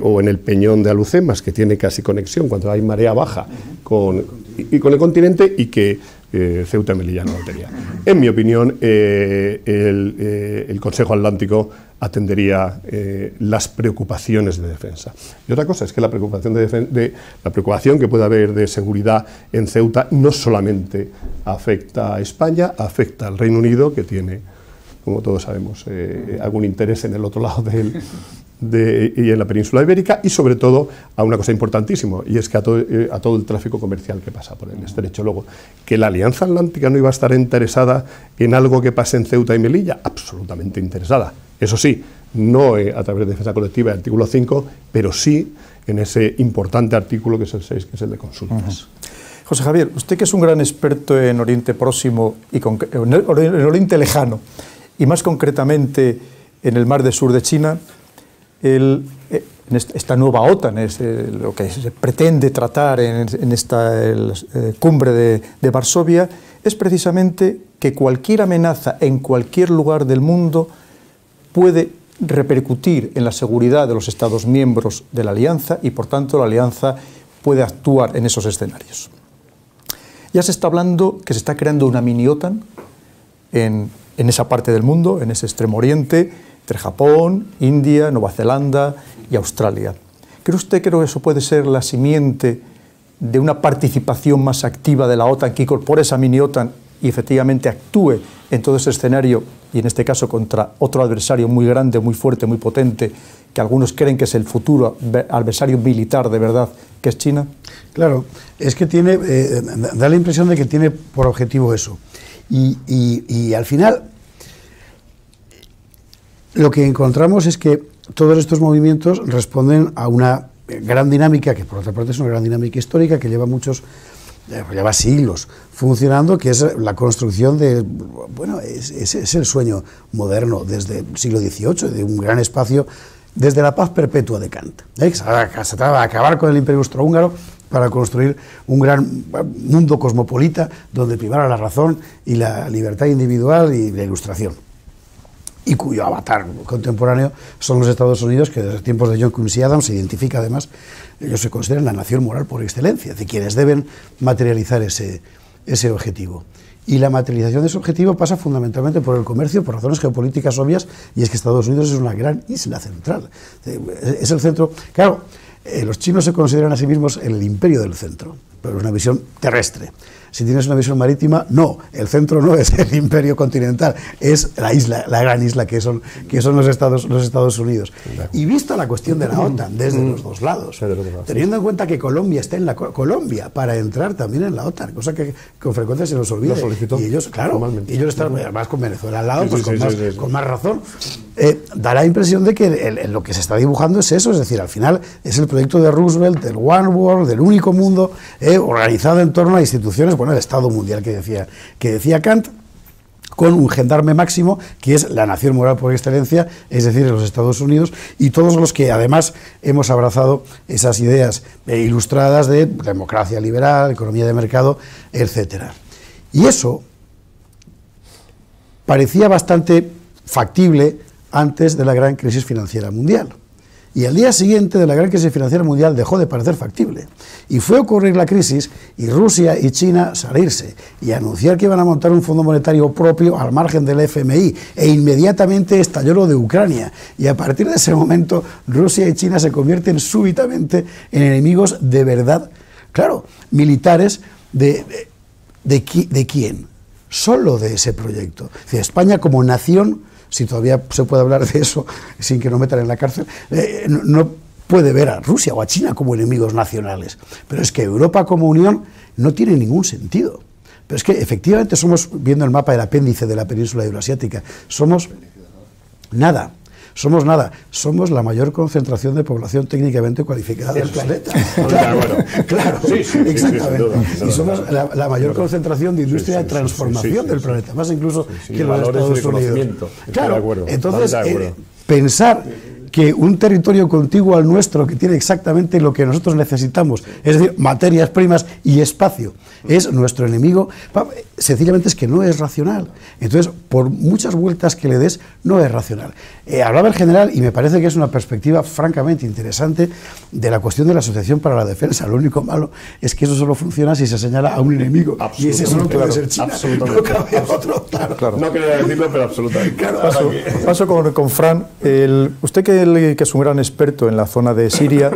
o en el Peñón de Alucemas, que tiene casi conexión cuando hay marea baja con el continente, y que Ceuta y Melilla no lo tenía. En mi opinión, el Consejo Atlántico atendería las preocupaciones de defensa. Y otra cosa es que la preocupación que pueda haber de seguridad en Ceuta no solamente afecta a España, afecta al Reino Unido, que tiene, como todos sabemos, algún interés en el otro lado y en la península ibérica, y sobre todo a una cosa importantísima, y es que a todo el tráfico comercial que pasa por el estrecho. Luego, que la Alianza Atlántica no iba a estar interesada en algo que pase en Ceuta y Melilla, absolutamente interesada. Eso sí, no a través de defensa colectiva, el artículo 5, pero sí en ese importante artículo que es el 6, que es el de consultas. José Javier, usted que es un gran experto en Oriente Próximo y en Oriente Lejano, y más concretamente en el Mar del Sur de China, en esta nueva OTAN, lo que se pretende tratar en esta cumbre de Varsovia, es precisamente que cualquier amenaza en cualquier lugar del mundo puede repercutir en la seguridad de los Estados miembros de la Alianza, y por tanto la Alianza puede actuar en esos escenarios. Ya se está hablando que se está creando una mini OTAN en esa parte del mundo, en ese extremo oriente, entre Japón, India, Nueva Zelanda y Australia. ¿Cree usted que eso puede ser la simiente de una participación más activa de la OTAN, que incorpore esa mini OTAN y efectivamente actúe en todo ese escenario, y en este caso contra otro adversario muy grande, muy fuerte, muy potente, que algunos creen que es el futuro adversario militar de verdad, que es China? Claro, es que da la impresión de que tiene por objetivo eso. Y al final lo que encontramos es que todos estos movimientos responden a una gran dinámica, que por otra parte es una gran dinámica histórica que lleva siglos funcionando, que es la construcción es el sueño moderno desde el siglo XVIII, de un gran espacio, desde la paz perpetua de Kant. Se trataba de acabar con el Imperio Austrohúngaro para construir un gran mundo cosmopolita donde primara la razón y la libertad individual y la ilustración, y cuyo avatar contemporáneo son los Estados Unidos, que desde tiempos de John Quincy Adams se identifica además, ellos se consideran la nación moral por excelencia, de quienes deben materializar ese objetivo. Y la materialización de ese objetivo pasa fundamentalmente por el comercio, por razones geopolíticas obvias, y es que Estados Unidos es una gran isla central. Es el centro. Claro, los chinos se consideran a sí mismos el imperio del centro, pero es una visión terrestre. Si tienes una visión marítima, no, el centro no es el imperio continental, es la isla, la gran isla que son los Estados Unidos. Y vista la cuestión de la OTAN desde los dos lados, teniendo en cuenta que Colombia está en Colombia para entrar también en la OTAN, cosa que con frecuencia se nos olvida. Y ellos, claro, ellos están además con Venezuela al lado, pues con más razón. Da la impresión de que lo que se está dibujando es eso, es decir, al final es el proyecto de Roosevelt, del One World, del único mundo, organizado en torno a instituciones, el Estado mundial que decía Kant, con un gendarme máximo, que es la nación moral por excelencia, es decir, los Estados Unidos, y todos los que además hemos abrazado esas ideas ilustradas de democracia liberal, economía de mercado, etcétera. Y eso parecía bastante factible antes de la gran crisis financiera mundial. Y al día siguiente de la gran crisis financiera mundial dejó de parecer factible. Y fue a ocurrir la crisis y Rusia y China salirse y anunciar que iban a montar un fondo monetario propio al margen del FMI. E inmediatamente estalló lo de Ucrania. Y a partir de ese momento Rusia y China se convierten súbitamente en enemigos de verdad, claro, militares de quién. Solo de ese proyecto. Es decir, España como nación, si todavía se puede hablar de eso sin que nos metan en la cárcel, no puede ver a Rusia o a China como enemigos nacionales. Pero es que Europa como unión no tiene ningún sentido. Pero es que efectivamente somos, viendo el mapa del apéndice de la península euroasiática, somos nada. somos nada, somos la mayor concentración de población técnicamente cualificada del planeta. Claro, exactamente. Y somos la mayor concentración de industria de transformación del planeta, más incluso que los Estados Unidos. Claro, entonces, pensar que un territorio contiguo al nuestro, que tiene exactamente lo que nosotros necesitamos, es decir, materias primas y espacio, es nuestro enemigo, sencillamente es que no es racional. Entonces, por muchas vueltas que le des, no es racional. Hablaba el general, y me parece que es una perspectiva francamente interesante, de la cuestión de la Asociación para la Defensa. Lo único malo es que eso solo funciona si se señala a un enemigo, y ese solo puede ser China. No cabe otro, claro. No quería decirlo, pero absolutamente. Claro, paso con Fran. Usted que es un gran experto en la zona de Siria,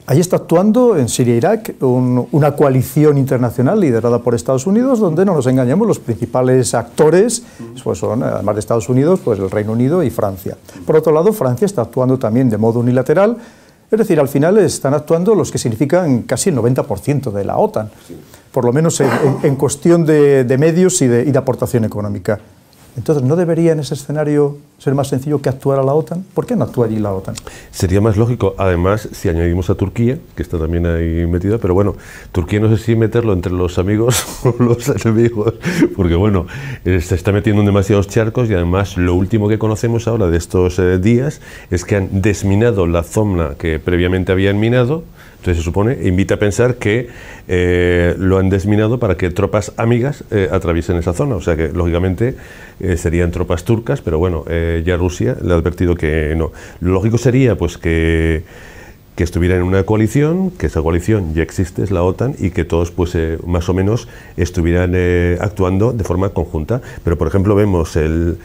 ahí está actuando en Siria e Irak una coalición internacional liderada por Estados Unidos, donde, no nos engañemos, los principales actores pues son, además de Estados Unidos, pues el Reino Unido y Francia. Por otro lado, Francia está actuando también de modo unilateral, es decir, al final están actuando los que significan casi el 90% de la OTAN, por lo menos en cuestión de medios y de aportación económica. Entonces, ¿no debería en ese escenario ser más sencillo que actuar a la OTAN? ¿Por qué no actúa allí la OTAN? Sería más lógico, además, si añadimos a Turquía, que está también ahí metida, pero bueno, Turquía no sé si meterlo entre los amigos o los enemigos, porque bueno, se está metiendo en demasiados charcos, y además lo último que conocemos ahora de estos días es que han desminado la zona que previamente habían minado. Entonces se supone, invita a pensar que lo han desminado para que tropas amigas atraviesen esa zona, o sea que lógicamente serían tropas turcas, pero bueno, ya Rusia le ha advertido que no. Lo lógico sería pues que estuvieran en una coalición, que esa coalición ya existe, es la OTAN, y que todos pues más o menos estuvieran actuando de forma conjunta. Pero por ejemplo vemos el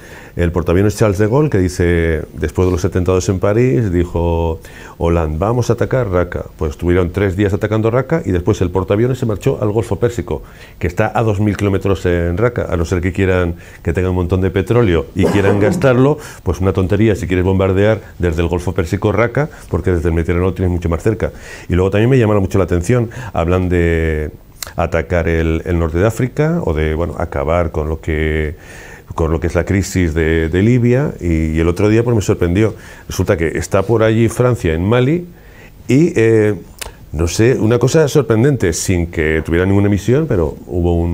portaaviones Charles de Gaulle, que dice, después de los atentados en París, dijo Hollande, vamos a atacar Raqqa. Pues estuvieron 3 días atacando Raqqa, y después el portaaviones se marchó al Golfo Pérsico, que está a 2000 kilómetros en Raqqa, a no ser que quieran que tengan un montón de petróleo y quieran gastarlo, pues una tontería si quieres bombardear desde el Golfo Pérsico Raqqa, porque desde el Mediterráneo tienes mucho más cerca. Y luego también me llama mucho la atención, hablan de atacar el norte de África, o de, bueno, acabar con lo que es la crisis de Libia, y el otro día pues me sorprendió, resulta que está por allí Francia en Mali, y no sé, una cosa sorprendente, sin que tuviera ninguna misión, pero hubo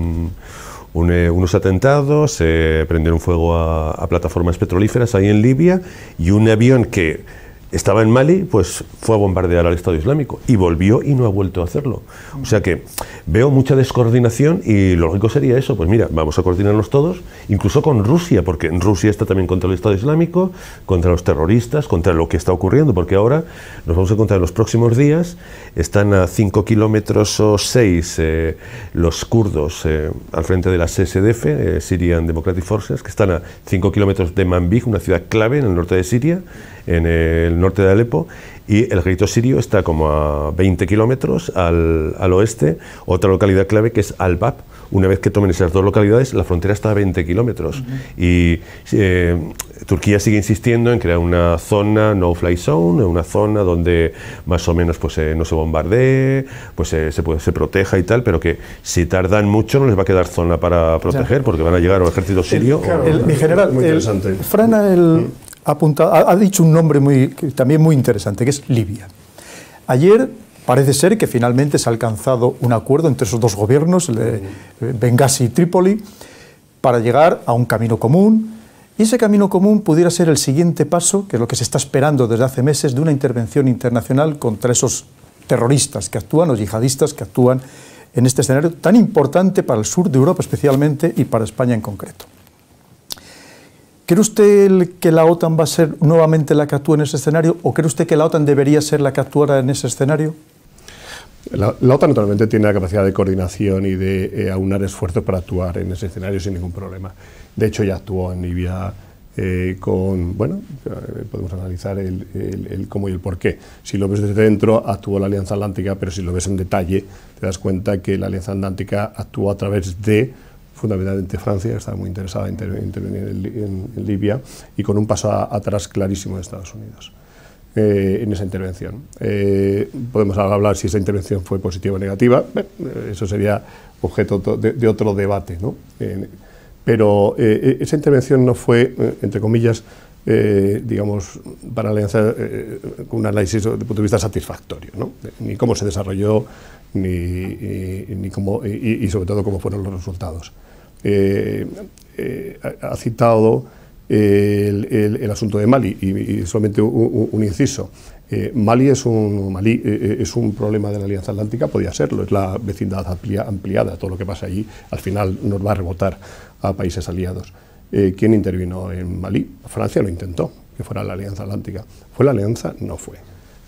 unos atentados, se prendieron fuego a plataformas petrolíferas ahí en Libia, y un avión que estaba en Mali, pues fue a bombardear al Estado Islámico, y volvió y no ha vuelto a hacerlo. O sea que veo mucha descoordinación, y lo lógico sería eso, pues mira, vamos a coordinarnos todos, incluso con Rusia, porque Rusia está también contra el Estado Islámico, contra los terroristas, contra lo que está ocurriendo, porque ahora nos vamos a encontrar en los próximos días, están a 5 kilómetros o 6 los kurdos al frente de la SDF, Syrian Democratic Forces, que están a 5 kilómetros de Manbij, una ciudad clave en el norte de Siria, en el norte de Alepo, y el ejército sirio está como a 20 kilómetros al oeste, otra localidad clave que es Al-Bab. Una vez que tomen esas dos localidades, la frontera está a 20 kilómetros. Y Turquía sigue insistiendo en crear una zona no-fly zone, una zona donde más o menos pues, no se bombardee, pues se proteja y tal, pero que si tardan mucho no les va a quedar zona para proteger, porque van a llegar al ejército sirio. Mi general, Fran ha dicho un nombre también muy interesante, que es Libia. Ayer parece ser que finalmente se ha alcanzado un acuerdo entre esos dos gobiernos, el de Bengasi y Trípoli, para llegar a un camino común, y ese camino común pudiera ser el siguiente paso, que es lo que se está esperando desde hace meses, de una intervención internacional contra esos terroristas que actúan, los yihadistas que actúan en este escenario tan importante para el sur de Europa especialmente y para España en concreto. ¿Cree usted que la OTAN va a ser nuevamente la que actúe en ese escenario, o cree usted que la OTAN debería ser la que actuara en ese escenario? La OTAN naturalmente tiene la capacidad de coordinación y de aunar esfuerzos para actuar en ese escenario sin ningún problema. De hecho, ya actuó en Libia bueno, podemos analizar el cómo y el por qué. Si lo ves desde dentro, actuó la Alianza Atlántica, pero si lo ves en detalle, te das cuenta que la Alianza Atlántica actuó a través de, fundamentalmente, Francia, que estaba muy interesada en intervenir en Libia, y con un paso atrás clarísimo de Estados Unidos en esa intervención. Podemos hablar si esa intervención fue positiva o negativa, eso sería objeto de otro debate, ¿no? Pero esa intervención no fue, entre comillas, digamos, para la alianza con un análisis desde el punto de vista satisfactorio, ¿no? Ni cómo se desarrolló, ni cómo, y sobre todo cómo fueron los resultados. Ha citado el asunto de Mali, y solamente un inciso. Mali es un problema de la Alianza Atlántica, podía serlo, es la vecindad ampliada, todo lo que pasa allí al final nos va a rebotar a países aliados. ¿Quién intervino en Mali? Francia lo intentó, que fuera la Alianza Atlántica. ¿Fue la Alianza? No fue.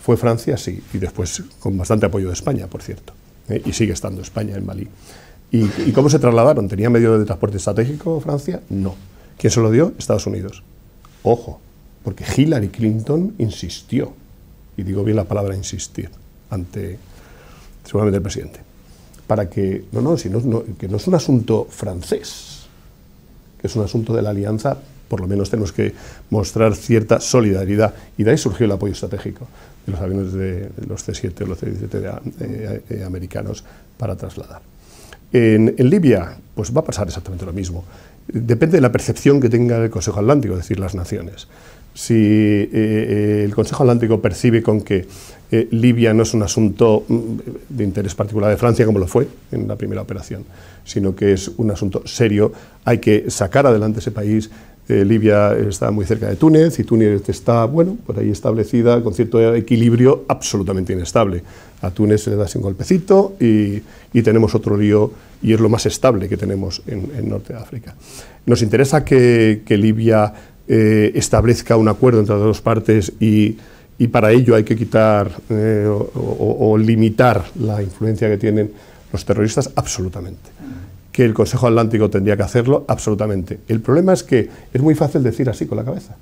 ¿Fue Francia? Sí, y después con bastante apoyo de España, por cierto, y sigue estando España en Mali. ¿Y cómo se trasladaron? ¿Tenía medio de transporte estratégico Francia? No. ¿Quién se lo dio? Estados Unidos. Ojo, porque Hillary Clinton insistió, y digo bien la palabra insistir, ante seguramente el presidente, para que, que no es un asunto francés, que es un asunto de la alianza, por lo menos tenemos que mostrar cierta solidaridad, y de ahí surgió el apoyo estratégico de los aviones de los C-7 o los C-17 americanos para trasladar. En Libia, pues va a pasar exactamente lo mismo. Depende de la percepción que tenga el Consejo Atlántico, es decir, las naciones. Si el Consejo Atlántico percibe con que Libia no es un asunto de interés particular de Francia, como lo fue en la primera operación, sino que es un asunto serio, hay que sacar adelante ese país. Libia está muy cerca de Túnez, y Túnez está, bueno, por ahí establecida, con cierto equilibrio absolutamente inestable. A Túnez se le da así un golpecito y tenemos otro lío, y es lo más estable que tenemos en Norte de África. Nos interesa que Libia establezca un acuerdo entre las dos partes, y para ello hay que quitar o limitar la influencia que tienen los terroristas, absolutamente. Que el Consejo Atlántico tendría que hacerlo, absolutamente. El problema es que es muy fácil decir así con la cabeza.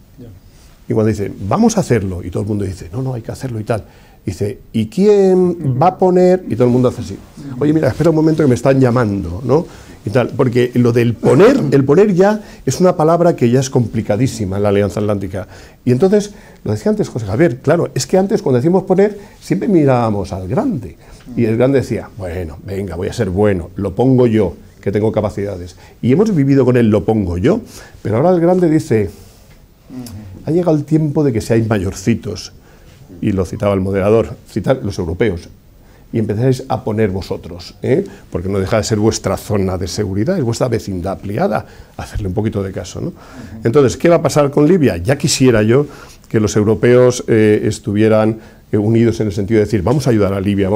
Y cuando dice, vamos a hacerlo, y todo el mundo dice, no, hay que hacerlo y tal. Dice, ¿y quién va a poner? Y todo el mundo hace así. Oye, mira, espera un momento que me están llamando, ¿no? Y tal, porque lo del poner, el poner ya es una palabra que ya es complicadísima en la Alianza Atlántica. Y entonces, lo decía antes José Javier, claro, es que antes cuando decimos poner, siempre mirábamos al grande. Y el grande decía, bueno, venga, voy a ser bueno, lo pongo yo, que tengo capacidades. Y hemos vivido con él, lo pongo yo, pero ahora el grande dice, ha llegado el tiempo de que seáis mayorcitos, y lo citaba el moderador, citar los europeos, y empezáis a poner vosotros, porque no deja de ser vuestra zona de seguridad, es vuestra vecindad ampliada, hacerle un poquito de caso, ¿no? Entonces, ¿qué va a pasar con Libia? Ya quisiera yo que los europeos estuvieran unidos en el sentido de decir, vamos a ayudar a Libia,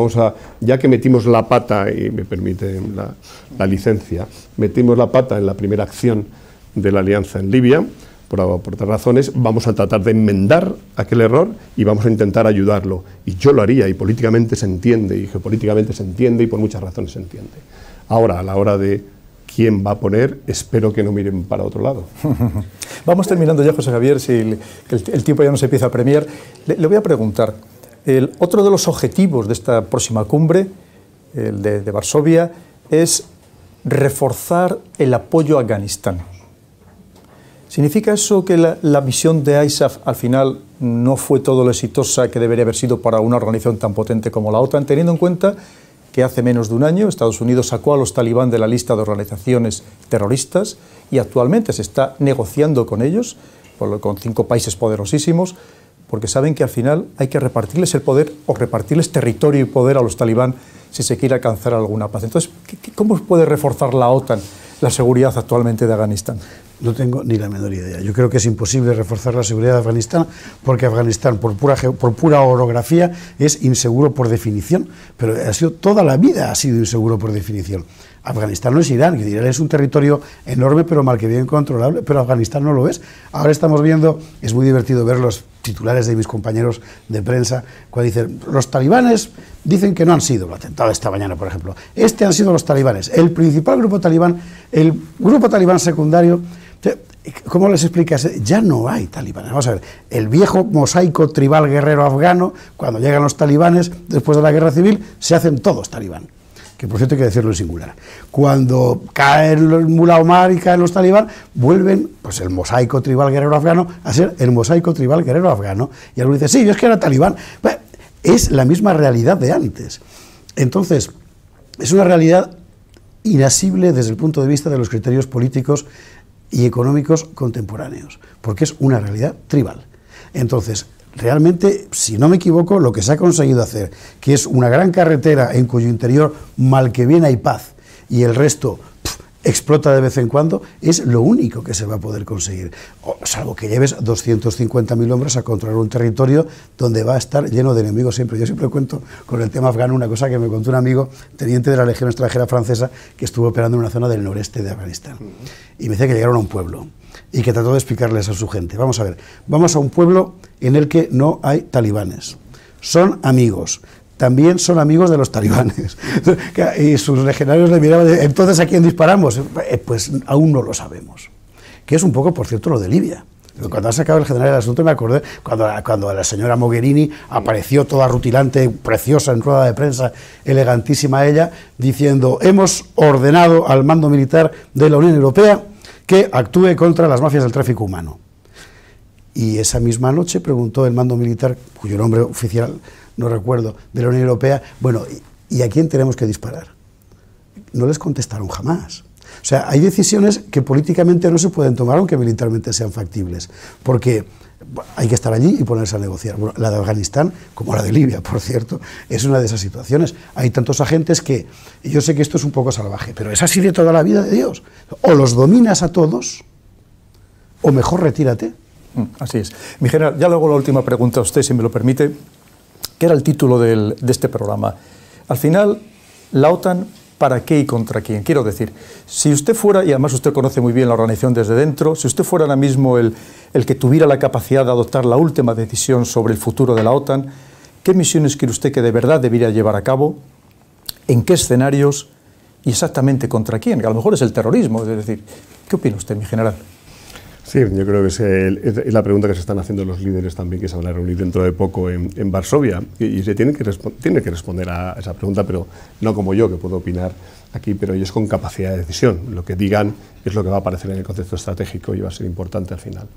ya que metimos la pata, y me permiten la licencia, metimos la pata en la primera acción de la alianza en Libia, por otras razones, vamos a tratar de enmendar aquel error y vamos a intentar ayudarlo. Y yo lo haría, y políticamente se entiende, y geopolíticamente se entiende, y por muchas razones se entiende. Ahora, a la hora de quién va a poner, espero que no miren para otro lado. Vamos terminando ya, José Javier, si el tiempo ya nos empieza a premiar. Le voy a preguntar, otro de los objetivos de esta próxima cumbre, el de Varsovia, es reforzar el apoyo a Afganistán. ¿Significa eso que la misión de ISAF al final no fue todo lo exitosa que debería haber sido para una organización tan potente como la OTAN, teniendo en cuenta que hace menos de un año Estados Unidos sacó a los talibán de la lista de organizaciones terroristas y actualmente se está negociando con ellos, con 5 países poderosísimos, porque saben que al final hay que repartirles el poder o repartirles territorio y poder a los talibán si se quiere alcanzar alguna paz? Entonces, ¿cómo puede reforzar la OTAN la seguridad actualmente de Afganistán? No tengo ni la menor idea. Yo creo que es imposible reforzar la seguridad de Afganistán, porque Afganistán, por pura orografía, es inseguro por definición, pero toda la vida ha sido inseguro por definición. Afganistán no es Irán, que Irán es un territorio enorme, pero mal que bien controlable, pero Afganistán no lo es. Ahora estamos viendo, es muy divertido ver los titulares de mis compañeros de prensa, cuando dicen, los talibanes dicen que no han sido, el atentado de esta mañana, por ejemplo, han sido los talibanes, el principal grupo talibán, el grupo talibán secundario. ¿Cómo les explicas? Ya no hay talibanes. Vamos a ver, el viejo mosaico tribal guerrero afgano, cuando llegan los talibanes, después de la guerra civil, se hacen todos talibán. Que por cierto hay que decirlo en singular. Cuando caen el Mullah Omar y caen los talibán, vuelven pues el mosaico tribal guerrero afgano a ser el mosaico tribal guerrero afgano. Y algunos dicen, sí, es que era talibán. Bueno, es la misma realidad de antes. Entonces, es una realidad inasible desde el punto de vista de los criterios políticos y económicos contemporáneos, porque es una realidad tribal. Entonces, realmente, si no me equivoco, lo que se ha conseguido hacer, que es una gran carretera en cuyo interior mal que bien hay paz y el resto explota de vez en cuando, es lo único que se va a poder conseguir, salvo que lleves 250.000 hombres a controlar un territorio donde va a estar lleno de enemigos siempre. Yo siempre cuento con el tema afgano una cosa que me contó un amigo, teniente de la Legión Extranjera Francesa, que estuvo operando en una zona del noreste de Afganistán, y me decía que llegaron a un pueblo y que trató de explicarles a su gente: vamos a ver, vamos a un pueblo en el que no hay talibanes, son amigos, también son amigos de los talibanes. Y sus legionarios le miraban, entonces ¿a quién disparamos? Pues aún no lo sabemos. Que es un poco, por cierto, lo de Libia. Cuando ha sacado el general el asunto, me acordé cuando la señora Mogherini apareció toda rutilante, preciosa, en rueda de prensa, elegantísima ella, diciendo: hemos ordenado al mando militar de la Unión Europea que actúe contra las mafias del tráfico humano. Y esa misma noche preguntó el mando militar, cuyo nombre oficial no recuerdo, de la Unión Europea: bueno, ¿y a quién tenemos que disparar? No les contestaron jamás. O sea, hay decisiones que políticamente no se pueden tomar, aunque militarmente sean factibles, porque hay que estar allí y ponerse a negociar. Bueno, la de Afganistán, como la de Libia, por cierto, es una de esas situaciones. Hay tantos agentes que, yo sé que esto es un poco salvaje, pero es así de toda la vida de Dios. O los dominas a todos, o mejor retírate. Así es. Mi general, ya luego la última pregunta a usted, si me lo permite, que era el título de este programa. Al final, la OTAN, ¿para qué y contra quién? Quiero decir, si usted fuera, y además usted conoce muy bien la organización desde dentro, si usted fuera ahora mismo el que tuviera la capacidad de adoptar la última decisión sobre el futuro de la OTAN, ¿qué misiones cree usted que de verdad debería llevar a cabo? ¿En qué escenarios? ¿Y exactamente contra quién? Que a lo mejor es el terrorismo. Es decir, ¿qué opina usted, mi general? Sí, yo creo que es la pregunta que se están haciendo los líderes también, que se van a reunir dentro de poco en Varsovia, y se tiene que responder a esa pregunta, pero no como yo, que puedo opinar aquí, pero ellos con capacidad de decisión. Lo que digan es lo que va a aparecer en el concepto estratégico y va a ser importante al final.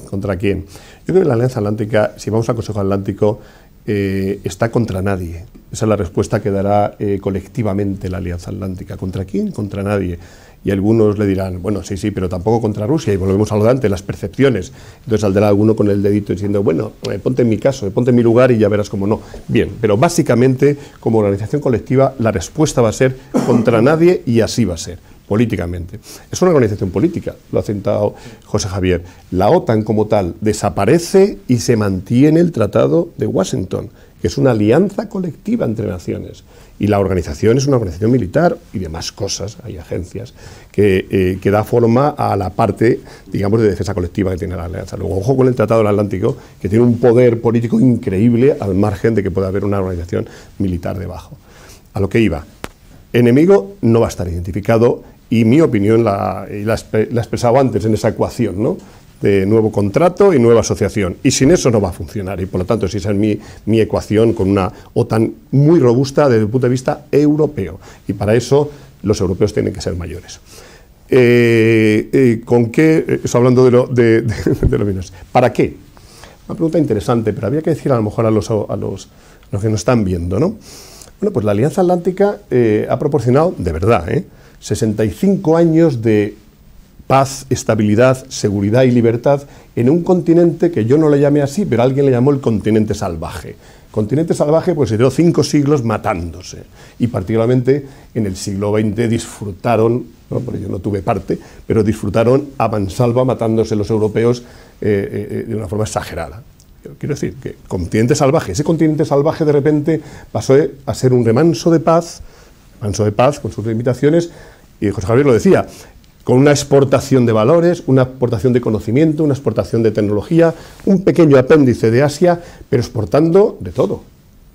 ¿Contra quién? Yo creo que la Alianza Atlántica, si vamos al Consejo Atlántico, está contra nadie. Esa es la respuesta que dará colectivamente la Alianza Atlántica. ¿Contra quién? Contra nadie. Y algunos le dirán, bueno, sí, pero tampoco contra Rusia, y volvemos a lo de antes, las percepciones. Entonces saldrá alguno con el dedito diciendo, bueno, ponte en mi caso, ponte en mi lugar y ya verás cómo no. Bien, pero básicamente, como organización colectiva, la respuesta va a ser contra nadie, y así va a ser, políticamente. Es una organización política, lo ha sentado José Javier. La OTAN como tal desaparece y se mantiene el Tratado de Washington, que es una alianza colectiva entre naciones. Y la organización es una organización militar y demás cosas, hay agencias, que da forma a la parte, digamos, de defensa colectiva que tiene la alianza. Luego, ojo con el Tratado del Atlántico, que tiene un poder político increíble al margen de que pueda haber una organización militar debajo. A lo que iba, enemigo no va a estar identificado, y mi opinión la he expresado antes en esa ecuación, ¿no?, de nuevo contrato y nueva asociación, y sin eso no va a funcionar, y por lo tanto esa es mi ecuación, con una OTAN muy robusta desde el punto de vista europeo, y para eso los europeos tienen que ser mayores. ¿Con qué? Eso hablando de los bienes. ¿Para qué? Una pregunta interesante, pero había que decir a lo mejor a los que nos están viendo, ¿no? Bueno, pues la Alianza Atlántica ha proporcionado, de verdad, 65 años de paz, estabilidad, seguridad y libertad en un continente que yo no le llamé así, pero alguien le llamó el continente salvaje. Continente salvaje, pues se dio 5 siglos matándose, y particularmente en el siglo XX disfrutaron, ¿no?, porque yo no tuve parte, pero disfrutaron a mansalva matándose los europeos de una forma exagerada. Quiero decir que continente salvaje, ese continente salvaje de repente pasó a ser un remanso de paz con sus limitaciones, y José Javier lo decía, con una exportación de valores, una exportación de conocimiento, una exportación de tecnología, un pequeño apéndice de Asia, pero exportando de todo,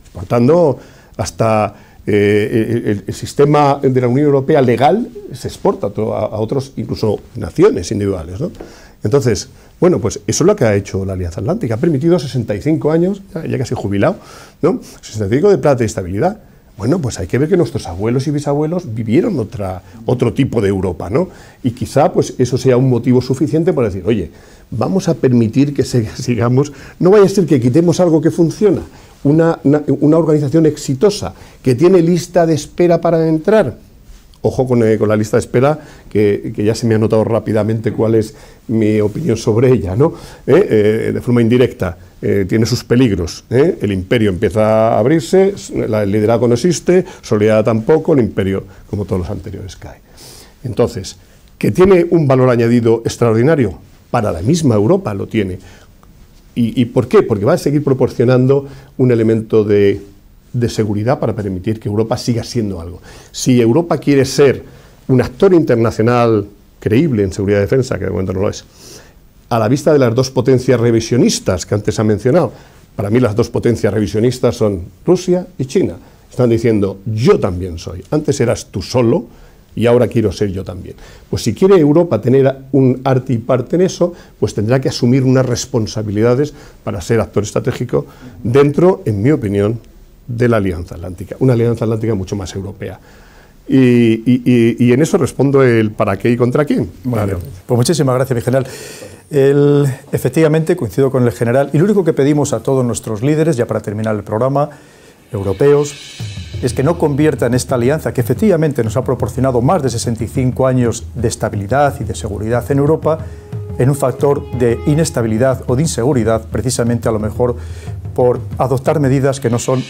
exportando hasta el sistema de la Unión Europea legal se exporta a otros, incluso naciones individuales, ¿no? Entonces, bueno, pues eso es lo que ha hecho la Alianza Atlántica, ha permitido 65 años, ya casi jubilado, ¿no?, 65 de paz y estabilidad. Bueno, pues hay que ver que nuestros abuelos y bisabuelos vivieron otro tipo de Europa, ¿no? Y quizá pues eso sea un motivo suficiente para decir, oye, vamos a permitir que sigamos, no vaya a ser que quitemos algo que funciona, una organización exitosa que tiene lista de espera para entrar. ojo con la lista de espera, que ya se me ha notado rápidamente cuál es mi opinión sobre ella, ¿no? De forma indirecta, tiene sus peligros. El imperio empieza a abrirse, el liderazgo no existe, solidaridad tampoco, el imperio, como todos los anteriores, cae. Entonces, ¿que tiene un valor añadido extraordinario? Para la misma Europa lo tiene. ¿Y por qué? Porque va a seguir proporcionando un elemento de seguridad para permitir que Europa siga siendo algo. Si Europa quiere ser un actor internacional creíble en seguridad y defensa, que de momento no lo es, a la vista de las dos potencias revisionistas que antes ha mencionado, para mí las dos potencias revisionistas son Rusia y China. Están diciendo, yo también soy. Antes eras tú solo y ahora quiero ser yo también. Pues si quiere Europa tener un arte y parte en eso, pues tendrá que asumir unas responsabilidades para ser actor estratégico dentro, en mi opinión, de la Alianza Atlántica. Una Alianza Atlántica mucho más europea. Y en eso respondo el para qué y contra quién. Vale. Pues muchísimas gracias, mi general. Efectivamente, coincido con el general, y lo único que pedimos a todos nuestros líderes, ya para terminar el programa, europeos, es que no conviertan esta alianza, que efectivamente nos ha proporcionado más de 65 años de estabilidad y de seguridad en Europa, en un factor de inestabilidad o de inseguridad, precisamente a lo mejor por adoptar medidas que no son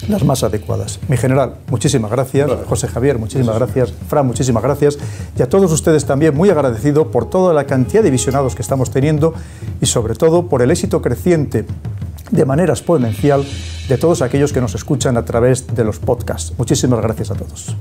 las más adecuadas. Mi general, muchísimas gracias. José Javier, muchísimas gracias. Fran, muchísimas gracias. Y a todos ustedes también muy agradecido por toda la cantidad de visionados que estamos teniendo y sobre todo por el éxito creciente de manera exponencial de todos aquellos que nos escuchan a través de los podcasts. Muchísimas gracias a todos.